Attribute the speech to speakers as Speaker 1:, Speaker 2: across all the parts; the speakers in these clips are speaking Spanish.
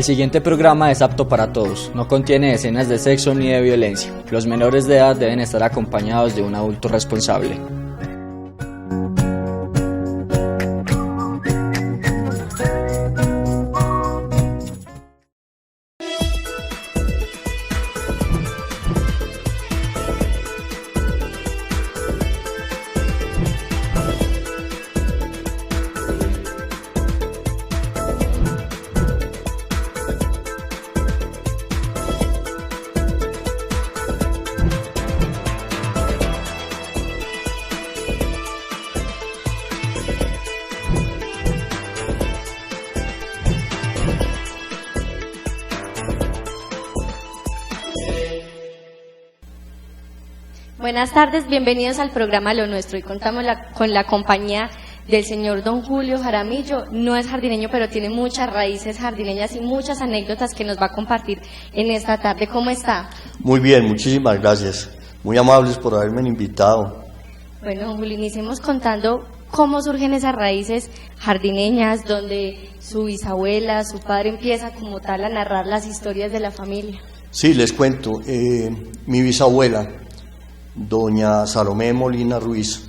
Speaker 1: El siguiente programa es apto para todos, no contiene escenas de sexo ni de violencia. Los menores de edad deben estar acompañados de un adulto responsable.
Speaker 2: Buenas tardes, bienvenidos al programa Lo Nuestro. Y contamos con la compañía del señor don Julio Jaramillo. No es jardineño, pero tiene muchas raíces jardineñas y muchas anécdotas que nos va a compartir en esta tarde. ¿Cómo está?
Speaker 3: Muy bien, muchísimas gracias. Muy amables por haberme invitado.
Speaker 2: Bueno, don Julio, iniciemos contando cómo surgen esas raíces jardineñas, donde su bisabuela, su padre empieza como tal a narrar las historias de la familia.
Speaker 3: Sí, les cuento. Mi bisabuela, doña Salomé Molina Ruiz,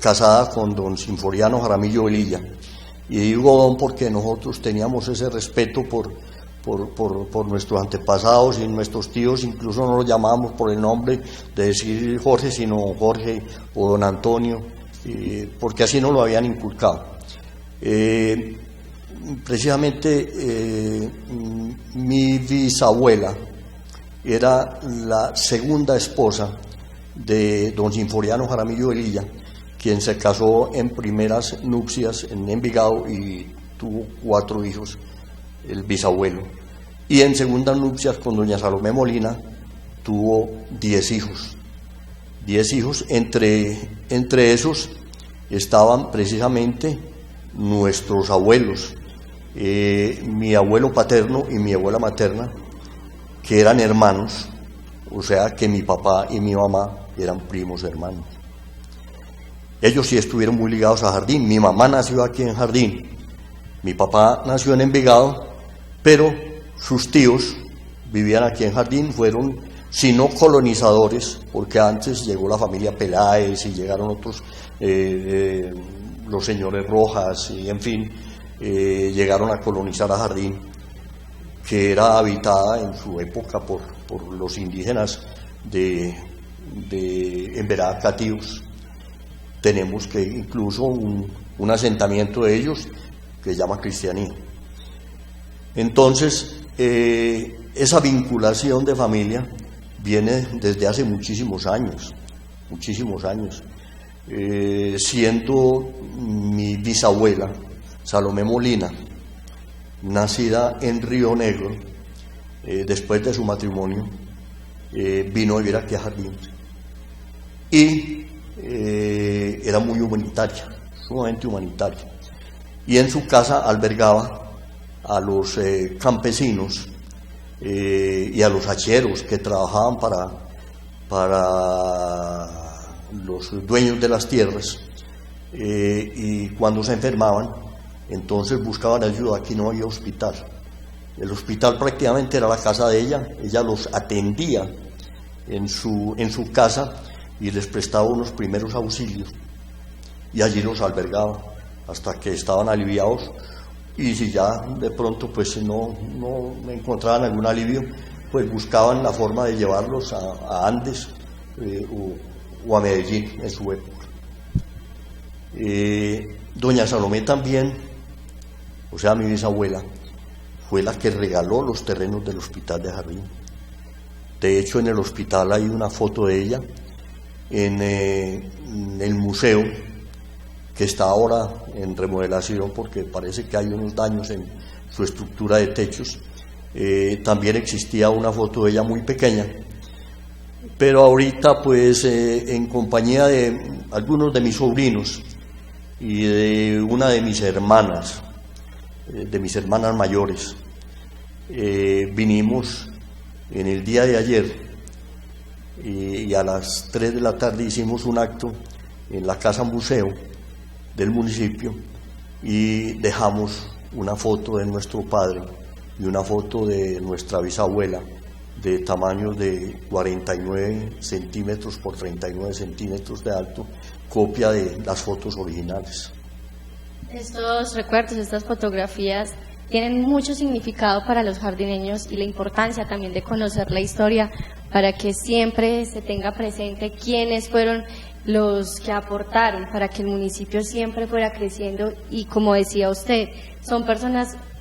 Speaker 3: casada con don Sinforiano Jaramillo Velilla. Y digo don porque nosotros teníamos ese respeto por nuestros antepasados y nuestros tíos, incluso no los llamábamos por el nombre de decir Jorge, sino don Jorge o don Antonio, porque así nos lo habían inculcado. Precisamente mi bisabuela era la segunda esposa de don Sinforiano Jaramillo Velilla, quien se casó en primeras nupcias en Envigado y tuvo 4 hijos, el bisabuelo. Y en segundas nupcias con doña Salomé Molina tuvo 10 hijos. 10 hijos, entre esos estaban precisamente nuestros abuelos, mi abuelo paterno y mi abuela materna, que eran hermanos, o sea que mi papá y mi mamá eran primos hermanos. Ellos sí estuvieron muy ligados a Jardín. Mi mamá nació aquí en Jardín, mi papá nació en Envigado, pero sus tíos vivían aquí en Jardín, fueron, si no colonizadores, porque antes llegó la familia Peláez y llegaron otros, los señores Rojas, y en fin, llegaron a colonizar a Jardín, que era habitada en su época por los indígenas de Emberá Cativos. Tenemos que incluso un asentamiento de ellos que se llama Cristianía. Entonces, esa vinculación de familia viene desde hace muchísimos años, siendo mi bisabuela, Salomé Molina, nacida en Río Negro, después de su matrimonio, vino a vivir aquí a Jardín y era muy humanitaria, sumamente humanitaria, y en su casa albergaba a los campesinos y a los hacheros que trabajaban para los dueños de las tierras, y cuando se enfermaban, entonces buscaban ayuda. Aquí no había hospital. El hospital prácticamente era la casa de ella. Ella los atendía en su casa y les prestaba unos primeros auxilios. Y allí los albergaba hasta que estaban aliviados. Y si ya de pronto pues no encontraban algún alivio, pues buscaban la forma de llevarlos a Andes o a Medellín en su época. Doña Salomé también, o sea, mi bisabuela, fue la que regaló los terrenos del hospital de Jardín. De hecho, en el hospital hay una foto de ella, en el museo, que está ahora en remodelación porque parece que hay unos daños en su estructura de techos. También existía una foto de ella muy pequeña, pero ahorita pues en compañía de algunos de mis sobrinos y de una de mis hermanas mayores, vinimos en el día de ayer y a las 3 de la tarde hicimos un acto en la casa museo del municipio y dejamos una foto de nuestro padre y una foto de nuestra bisabuela de tamaños de 49 centímetros por 39 centímetros de alto, copia de las fotos originales.
Speaker 2: Estos recuerdos, estas fotografías tienen mucho significado para los jardineños y la importancia también de conocer la historia para que siempre se tenga presente quiénes fueron los que aportaron para que el municipio siempre fuera creciendo y, como decía usted,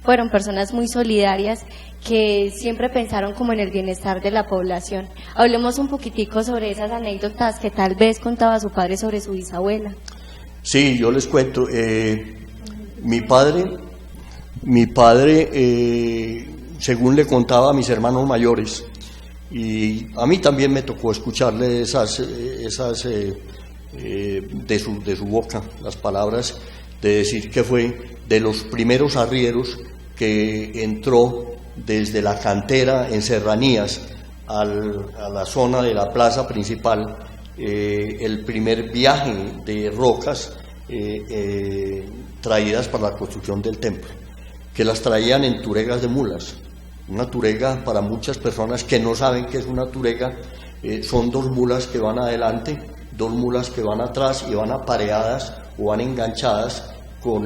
Speaker 2: fueron personas muy solidarias que siempre pensaron como en el bienestar de la población. Hablemos un poquitico sobre esas anécdotas que tal vez contaba su padre sobre su bisabuela.
Speaker 3: Sí, yo les cuento. Mi padre, según le contaba a mis hermanos mayores, y a mí también me tocó escucharle esas de su boca, las palabras de decir que fue de los primeros arrieros que entró desde la cantera en Serranías a la zona de la plaza principal, el primer viaje de rocas traídas para la construcción del templo, que las traían en turegas de mulas. Una turega, para muchas personas que no saben qué es una turega, son dos mulas que van adelante, dos mulas que van atrás y van apareadas o van enganchadas con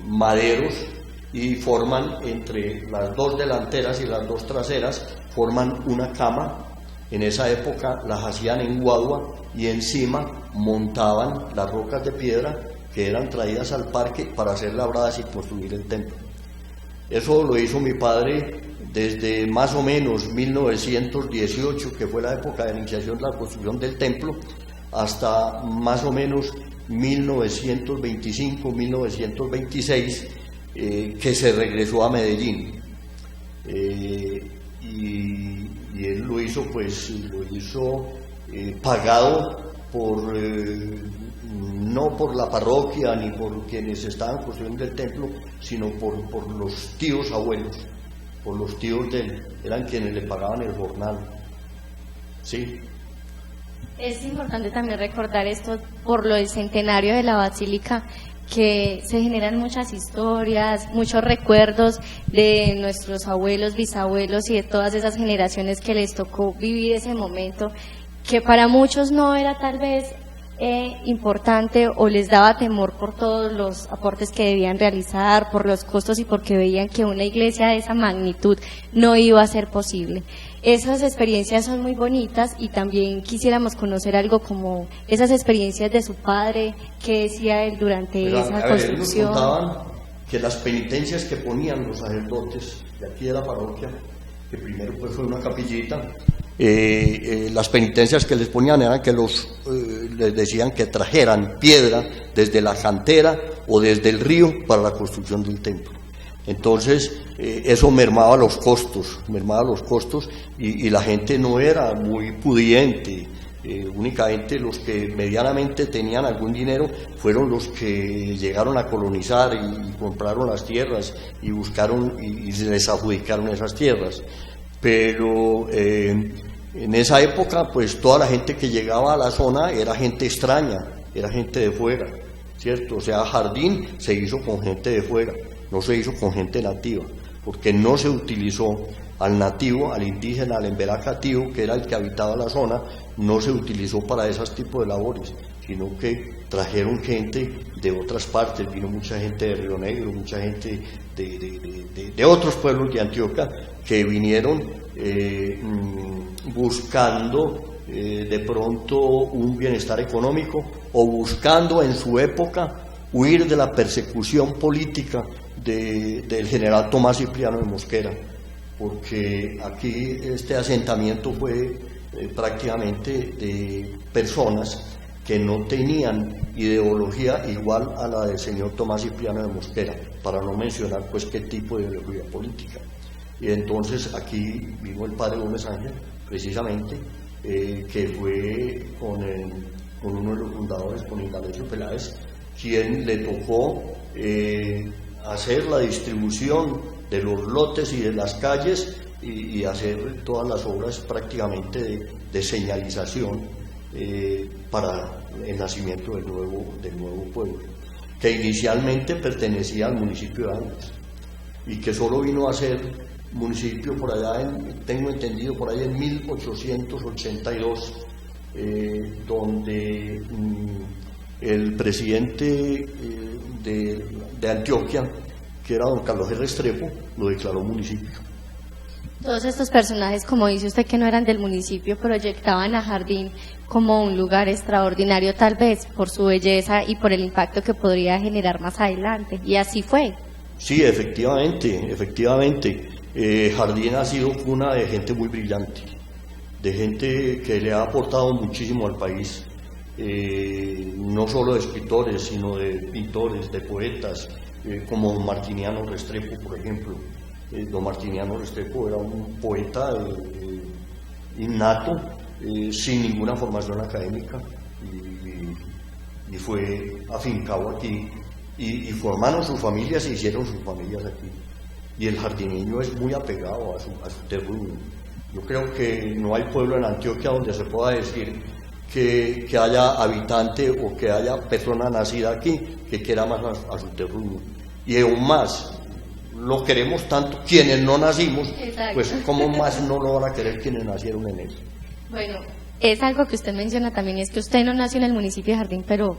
Speaker 3: maderos, y forman entre las dos delanteras y las dos traseras, forman una cama. En esa época las hacían en guadua y encima montaban las rocas de piedra que eran traídas al parque para ser labradas y construir el templo. Eso lo hizo mi padre desde más o menos 1918, que fue la época de iniciación de la construcción del templo, hasta más o menos 1925, 1926, que se regresó a Medellín. Y él lo hizo, pagado por, no por la parroquia ni por quienes estaban construyendo el templo, sino por los tíos abuelos, por los tíos de él, eran quienes le pagaban el jornal. Sí.
Speaker 2: Es importante también recordar esto por lo del centenario de la Basílica, que se generan muchas historias, muchos recuerdos de nuestros abuelos, bisabuelos y de todas esas generaciones que les tocó vivir ese momento, que para muchos no era tal vez importante o les daba temor por todos los aportes que debían realizar, por los costos y porque veían que una iglesia de esa magnitud no iba a ser posible. Esas experiencias son muy bonitas y también quisiéramos conocer algo como esas experiencias de su padre, qué decía él durante esa construcción.
Speaker 3: Nos contaban que las penitencias que ponían los sacerdotes de aquí de la parroquia, que primero pues fue una capillita, las penitencias que les ponían eran que les decían que trajeran piedra desde la cantera o desde el río para la construcción del templo. Entonces eso mermaba los costos y la gente no era muy pudiente. Únicamente los que medianamente tenían algún dinero fueron los que llegaron a colonizar y compraron las tierras y buscaron y se les adjudicaron esas tierras. Pero en esa época pues toda la gente que llegaba a la zona era gente extraña, era gente de fuera, ¿cierto? O sea, Jardín se hizo con gente de fuera, no se hizo con gente nativa, porque no se utilizó al nativo, al indígena, al emberacativo, que era el que habitaba la zona, no se utilizó para esos tipos de labores, sino que trajeron gente de otras partes, vino mucha gente de Río Negro, mucha gente de otros pueblos de Antioquia, que vinieron buscando de pronto un bienestar económico o buscando en su época huir de la persecución política del general Tomás Cipriano de Mosquera, porque aquí este asentamiento fue prácticamente de personas que no tenían ideología igual a la del señor Tomás Cipriano de Mosquera, para no mencionar pues qué tipo de ideología política. Y entonces aquí vino el padre Gómez Ángel, precisamente, que fue con uno de los fundadores, con Indalecio Peláez, quien le tocó hacer la distribución de los lotes y de las calles y hacer todas las obras prácticamente de señalización para el nacimiento del nuevo pueblo. que inicialmente pertenecía al municipio de Andes y que solo vino a ser municipio por allá, tengo entendido, por ahí en 1882, donde el presidente de Antioquia, que era don Carlos R. Restrepo, lo declaró municipio.
Speaker 2: Todos estos personajes, como dice usted que no eran del municipio, proyectaban a Jardín como un lugar extraordinario, tal vez por su belleza y por el impacto que podría generar más adelante, y así fue.
Speaker 3: Sí, efectivamente. Jardín ha sido cuna de gente muy brillante, de gente que le ha aportado muchísimo al país, no solo de escritores, sino de pintores, de poetas, como Martiniano Restrepo, por ejemplo. Don Martiniano Restrepo era un poeta innato, sin ninguna formación académica, y fue afincado aquí, y formaron sus familias e hicieron sus familias aquí. Y el jardineño es muy apegado a su terruño. Yo creo que no hay pueblo en Antioquia donde se pueda decir que haya habitante o que haya persona nacida aquí que quiera más a su terruño. Y aún más, lo queremos tanto quienes no nacimos. Exacto. Pues cómo más no lo van a querer quienes nacieron en él.
Speaker 2: Bueno, es algo que usted menciona también, es que usted no nació en el municipio de Jardín, pero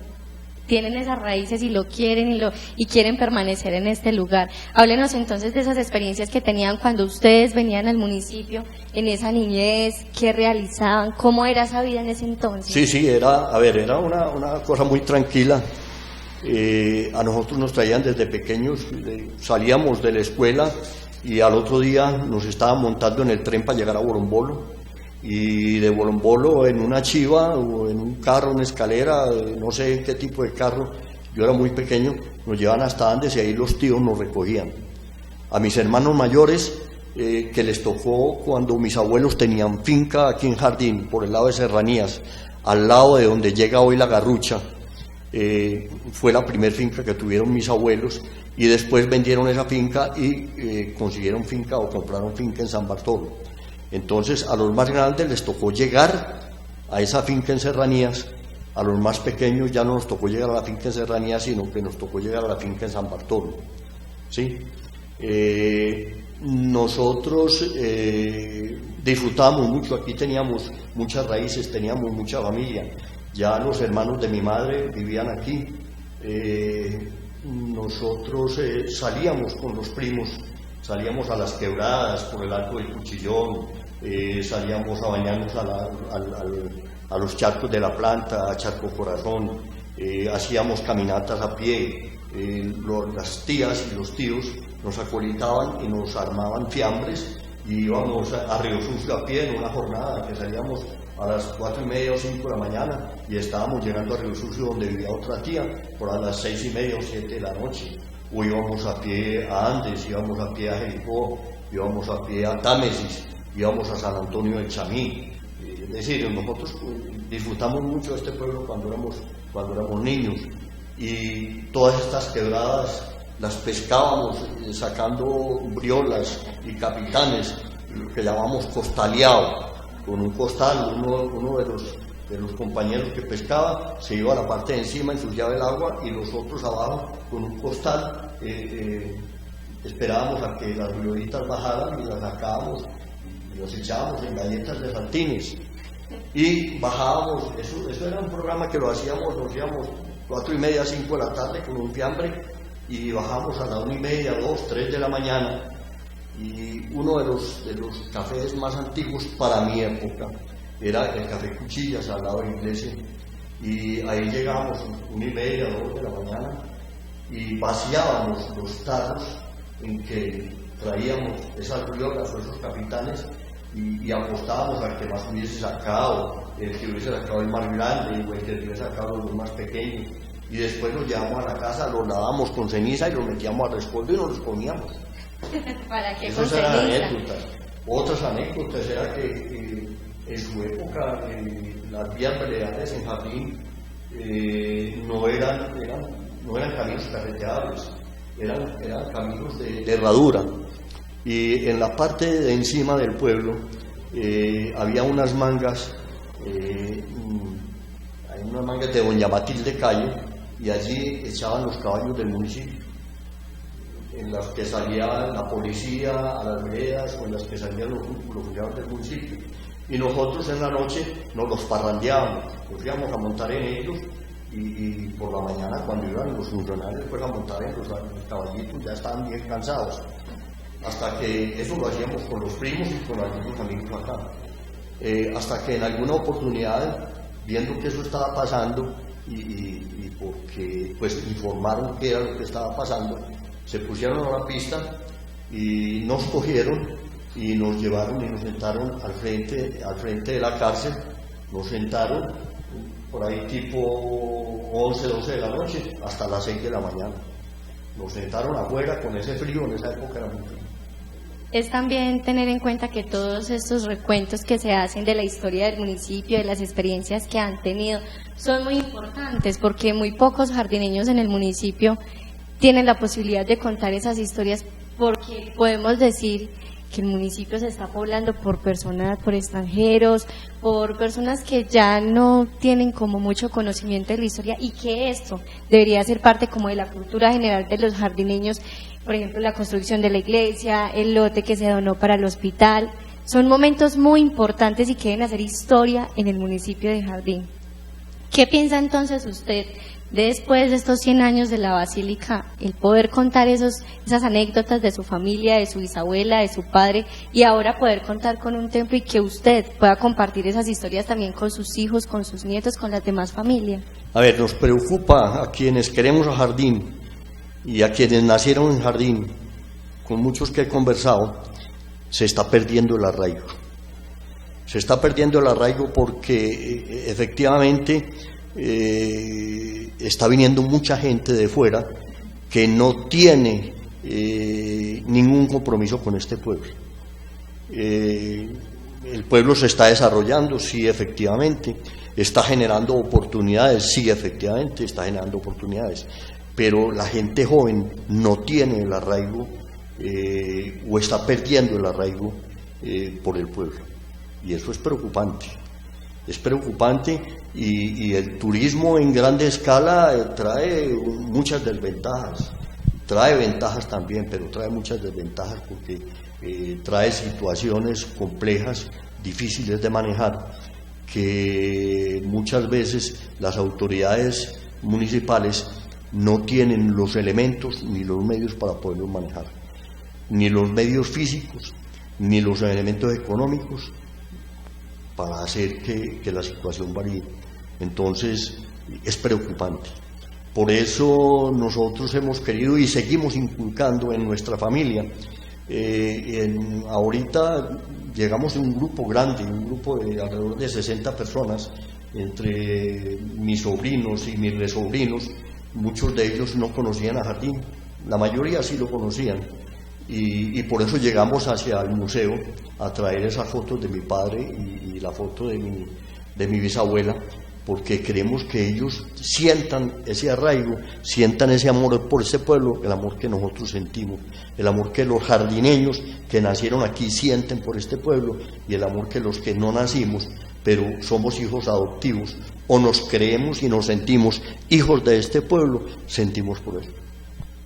Speaker 2: tienen esas raíces y lo quieren y quieren permanecer en este lugar. Háblenos entonces de esas experiencias que tenían cuando ustedes venían al municipio, en esa niñez, qué realizaban, cómo era esa vida en ese entonces.
Speaker 3: Sí, era una cosa muy tranquila. A nosotros nos traían desde pequeños, salíamos de la escuela y al otro día nos estaban montando en el tren para llegar a Bolombolo, y de Bolombolo en una chiva o en un carro, una escalera, no sé qué tipo de carro, yo era muy pequeño, nos llevaban hasta Andes y ahí los tíos nos recogían. A mis hermanos mayores, que les tocó cuando mis abuelos tenían finca aquí en Jardín, por el lado de Serranías, al lado de donde llega hoy La Garrucha, fue la primer finca que tuvieron mis abuelos, y después vendieron esa finca y consiguieron finca o compraron finca en San Bartolo. Entonces a los más grandes les tocó llegar a esa finca en Serranías, a los más pequeños ya no nos tocó llegar a la finca en Serranías, sino que nos tocó llegar a la finca en San Bartolo, ¿sí? Nosotros disfrutábamos mucho, aquí teníamos muchas raíces, teníamos mucha familia, ya los hermanos de mi madre vivían aquí, nosotros salíamos con los primos, salíamos a las quebradas por el Arco del Cuchillón, salíamos a bañarnos a los charcos de la Planta, a Charco Corazón, hacíamos caminatas a pie, las tías y los tíos nos acolitaban y nos armaban fiambres y íbamos a Río Sucio a pie en una jornada que salíamos a las 4:30 o 5 de la mañana y estábamos llegando a Río Sucio donde vivía otra tía por a las 6:30 o 7 de la noche. O íbamos a pie a Andes, íbamos a pie a Jericó, íbamos a pie a Támesis, íbamos a San Antonio del Chamí. Es decir, nosotros disfrutamos mucho de este pueblo cuando éramos niños, y todas estas quebradas las pescábamos sacando briolas y capitanes, lo que llamamos costaleado, con un costal. Uno de los compañeros que pescaba se iba a la parte de encima, ensuciaba el agua, y los otros abajo con un costal esperábamos a que las briolitas bajaran y las sacábamos y las echábamos en galletas de saltines y bajábamos. Eso era un programa que nos íbamos 4:30, 5 de la tarde con un fiambre, y bajábamos a las 1:30, 2, 3 de la mañana. Y uno de los cafés más antiguos para mi época era el Café Cuchillas, al lado de la iglesia, y ahí llegábamos 1:30, 2 de la mañana, y vaciábamos los tarros en que traíamos esas briolas o esos capitanes, y apostábamos al que más hubiese sacado, el que hubiese sacado el más grande o el que hubiese sacado los más pequeños, y después los llevamos a la casa, los lavábamos con ceniza y los metíamos al rescoldo y nos los comíamos.
Speaker 2: ¿Para qué?
Speaker 3: Esas eran anécdotas. Otras anécdotas era que en su época las vías veredales en Jardín no eran caminos carreteables, eran caminos de herradura, y en la parte de encima del pueblo había unas mangas, hay unas mangas de doña Matilde Calle, y allí echaban los caballos del municipio, en las que salía la policía a las veredas o en las que salían los funcionarios del municipio. Y nosotros en la noche nos los parrandeábamos, nos íbamos a montar en ellos y por la mañana cuando iban los funcionarios pues a montar en los caballitos ya estaban bien cansados. Hasta que eso lo hacíamos con los primos y con algunos amigos acá. Hasta que en alguna oportunidad, viendo que eso estaba pasando y porque pues informaron qué era lo que estaba pasando, se pusieron a la pista y nos cogieron y nos llevaron y nos sentaron al frente de la cárcel. Nos sentaron por ahí tipo 11, 12 de la noche hasta las 6 de la mañana. Nos sentaron afuera con ese frío, en esa época era muy frío.
Speaker 2: Es también tener en cuenta que todos estos recuentos que se hacen de la historia del municipio, de las experiencias que han tenido, son muy importantes porque muy pocos jardineños en el municipio tienen la posibilidad de contar esas historias, porque podemos decir que el municipio se está poblando por personas, por extranjeros, por personas que ya no tienen como mucho conocimiento de la historia, y que esto debería ser parte como de la cultura general de los jardineños. Por ejemplo, la construcción de la iglesia, el lote que se donó para el hospital, son momentos muy importantes y que deben hacer historia en el municipio de Jardín. ¿Qué piensa entonces usted después de estos 100 años de la Basílica, el poder contar esas anécdotas de su familia, de su bisabuela, de su padre, y ahora poder contar con un templo y que usted pueda compartir esas historias también con sus hijos, con sus nietos, con las demás familias?
Speaker 3: A ver, nos preocupa a quienes queremos a Jardín y a quienes nacieron en Jardín, con muchos que he conversado, se está perdiendo el arraigo. Se está perdiendo el arraigo porque efectivamente está viniendo mucha gente de fuera que no tiene ningún compromiso con este pueblo. El pueblo se está desarrollando, sí, efectivamente, está generando oportunidades, sí, efectivamente, está generando oportunidades, pero la gente joven no tiene el arraigo o está perdiendo el arraigo por el pueblo, y eso es preocupante. Es preocupante y el turismo en grande escala trae muchas desventajas, trae ventajas también, pero trae muchas desventajas porque trae situaciones complejas, difíciles de manejar, que muchas veces las autoridades municipales no tienen los elementos ni los medios para poderlos manejar, ni los medios físicos, ni los elementos económicos, para hacer que la situación varíe. Entonces es preocupante. Por eso nosotros hemos querido y seguimos inculcando en nuestra familia. Ahorita llegamos a un grupo grande, un grupo de alrededor de 60 personas, entre mis sobrinos y mis resobrinos. Muchos de ellos no conocían a Jardín, la mayoría sí lo conocían. Y por eso llegamos hacia el museo a traer esas fotos de mi padre y la foto de mi bisabuela, porque queremos que ellos sientan ese arraigo, sientan ese amor por este pueblo, el amor que nosotros sentimos, el amor que los jardineños que nacieron aquí sienten por este pueblo, y el amor que los que no nacimos, pero somos hijos adoptivos, o nos creemos y nos sentimos hijos de este pueblo, sentimos por eso.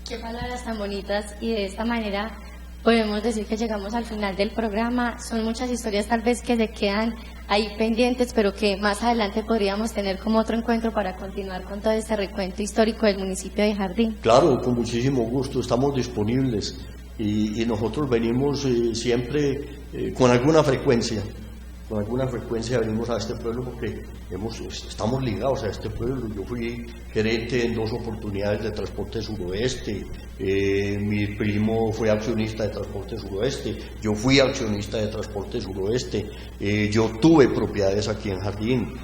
Speaker 2: Qué palabras tan bonitas, y de esta manera podemos decir que llegamos al final del programa. Son muchas historias tal vez que se quedan ahí pendientes, pero que más adelante podríamos tener como otro encuentro para continuar con todo este recuento histórico del municipio de Jardín.
Speaker 3: Claro, con muchísimo gusto, estamos disponibles y nosotros venimos siempre con alguna frecuencia venimos a este pueblo porque estamos ligados a este pueblo. Yo fui gerente en 2 oportunidades de Transporte Suroeste, mi primo fue accionista de Transporte Suroeste, yo fui accionista de Transporte Suroeste, yo tuve propiedades aquí en Jardín,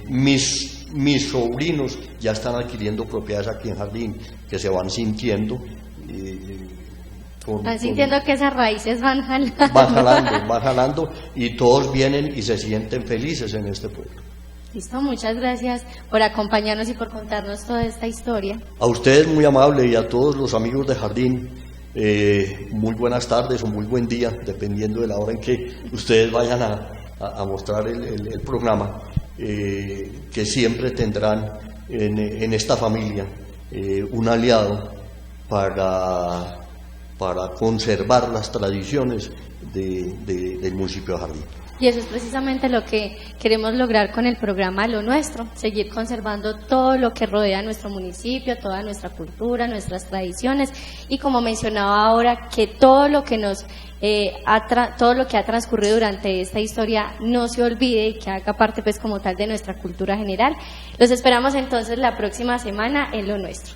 Speaker 3: mis sobrinos ya están adquiriendo propiedades aquí en Jardín, que se van sintiendo.
Speaker 2: Sintiendo que esas raíces van jalando.
Speaker 3: Van jalando y todos vienen y se sienten felices en este pueblo.
Speaker 2: Listo, muchas gracias por acompañarnos y por contarnos toda esta historia.
Speaker 3: A ustedes muy amable y a todos los amigos de Jardín, muy buenas tardes o muy buen día, dependiendo de la hora en que ustedes vayan a mostrar el programa, que siempre tendrán en esta familia, un aliado para conservar las tradiciones del municipio de Jardín.
Speaker 2: Y eso es precisamente lo que queremos lograr con el programa Lo Nuestro, seguir conservando todo lo que rodea a nuestro municipio, toda nuestra cultura, nuestras tradiciones, y como mencionaba ahora, que todo lo que todo lo que ha transcurrido durante esta historia no se olvide y que haga parte pues como tal de nuestra cultura general. Los esperamos entonces la próxima semana en Lo Nuestro.